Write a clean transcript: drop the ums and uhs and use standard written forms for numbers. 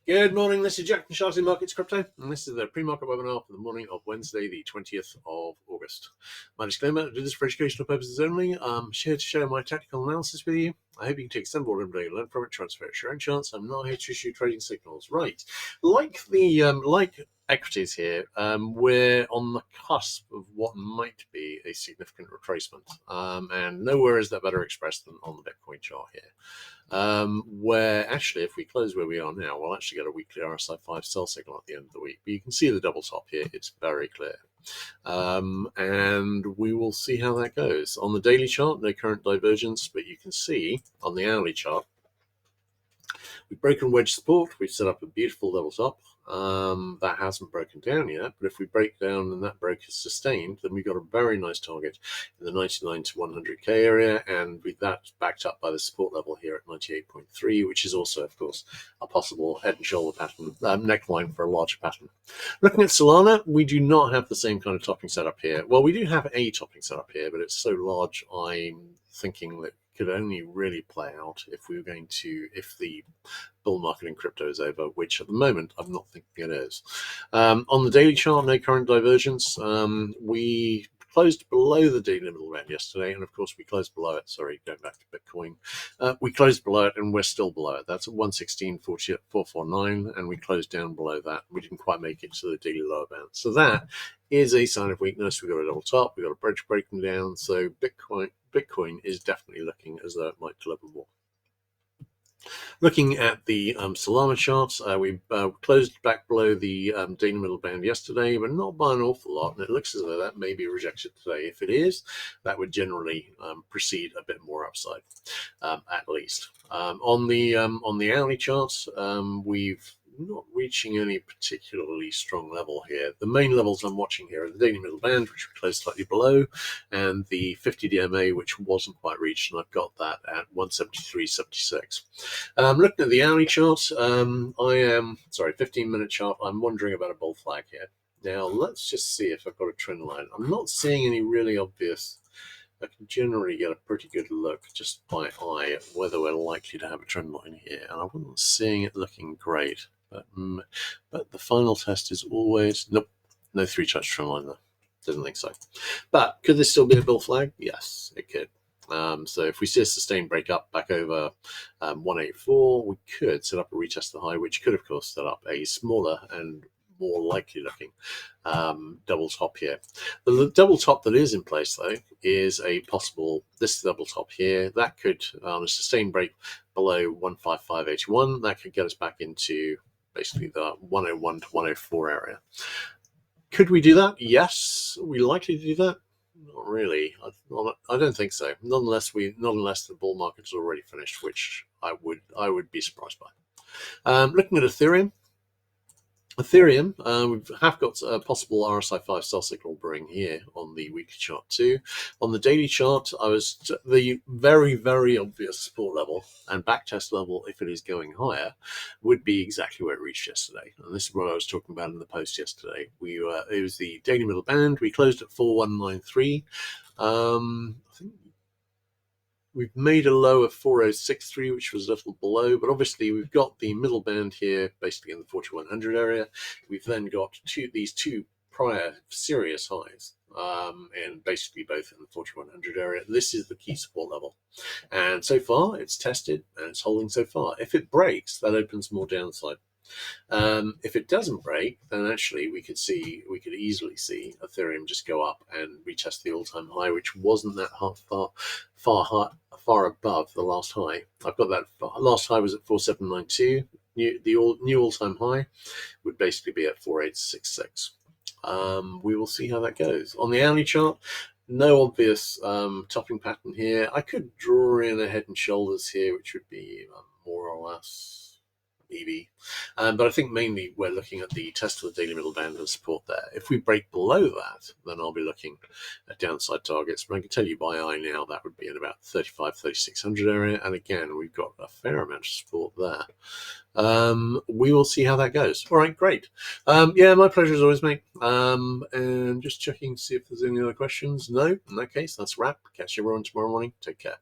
Good morning, this is Jack from Charlie Markets Crypto, and this is the pre-market webinar for the morning of Wednesday, the 20th of August. My disclaimer, I do this for educational purposes only. I'm here to share my tactical analysis with you. I hope you can take some board and learn from it, transfer it, your own chance. I'm not here to issue trading signals. Right, like equities here, we're on the cusp of what might be a significant retracement, and nowhere is that better expressed than on the Bitcoin chart here. Where actually, if we close where we are now, we'll actually get a weekly RSI 5 sell signal at the end of the week. But you can see the double top here, it's very clear. And we will see how that goes. On the daily chart, no current divergence, but you can see on the hourly chart, we've broken wedge support, we've set up a beautiful double top. That hasn't broken down yet, but if we break down and that break is sustained, then we've got a very nice target in the 99 to 100k area, and with that backed up by the support level here at 98.3, which is also, of course, a possible head and shoulder pattern, neckline for a larger pattern. Looking at Solana, we do not have the same kind of topping setup here. Well, we do have a topping setup here, but it's so large, I'm thinking that could only really play out if we were going to, if the bull market in crypto is over, which at the moment I'm not thinking it is. On the daily chart, no current divergence. We closed below the daily middle band yesterday, and of course we closed below it. Sorry, going back to Bitcoin, we closed below it, and we're still below it. That's at 116.449, and we closed down below that. We didn't quite make it to the daily lower band, so that is a sign of weakness. We've got a double top, we've got a bridge breaking down, so Bitcoin is definitely looking as though it might deliver more. Looking at the Solana charts, we closed back below the daily middle band yesterday, but not by an awful lot, and it looks as though that may be rejected today. If it is, that would generally precede a bit more upside, at least. On the hourly charts, we've not reaching any particularly strong level here. The main levels I'm watching here are the daily middle band, which we closed slightly below, and the 50 DMA, which wasn't quite reached, and I've got that at 173.76. Looking at the hourly chart, 15-minute chart, I'm wondering about a bull flag here. Now, let's just see if I've got a trend line. I'm not seeing any really obvious. I can generally get a pretty good look just by eye at whether we're likely to have a trend line here, and I wasn't seeing it looking great. But the final test is always, nope, no 3-touch trend line there. Doesn't think so. But could this still be a bull flag? Yes, it could. So if we see a sustained break up back over 184, we could set up a retest the high, which could, of course, set up a smaller and more likely looking double top here. The double top that is in place, though, is a possible, this double top here, that could, on a sustained break below 155.81, that could get us back into basically the 101 to 104 area. Could we do that? Yes. Are we likely to do that? Not really. I don't think so. Not unless the bull market is already finished, which I would be surprised by. Looking at Ethereum. We have got a possible RSI 5 sell signal brewing here on the weekly chart too. On the daily chart, the very, very obvious support level and backtest level, if it is going higher, would be exactly where it reached yesterday. And this is what I was talking about in the post yesterday. It was the daily middle band. We closed at 4193. I think we've made a low of 4063, which was a little below, but obviously we've got the middle band here, basically in the 4100 area. We've then got these two prior serious highs, and basically both in the 4100 area. This is the key support level. And so far, it's tested, and it's holding so far. If it breaks, that opens more downside. If it doesn't break, then actually we could easily see Ethereum just go up and retest the all-time high, which wasn't that far above the last high. I've got that last high was at 4792. The new all-time high would basically be at 4866. We will see how that goes. On the hourly chart, no obvious topping pattern here. I could draw in a head and shoulders here, which would be more or less maybe. But I think mainly we're looking at the test of the daily middle band and support there. If we break below that, then I'll be looking at downside targets. But I can tell you by eye now that would be in about 3600 area. And again, we've got a fair amount of support there. We will see how that goes. All right, great. Yeah, my pleasure as always, mate. And just checking to see if there's any other questions. No, in that case, that's a wrap. Catch you everyone tomorrow morning. Take care.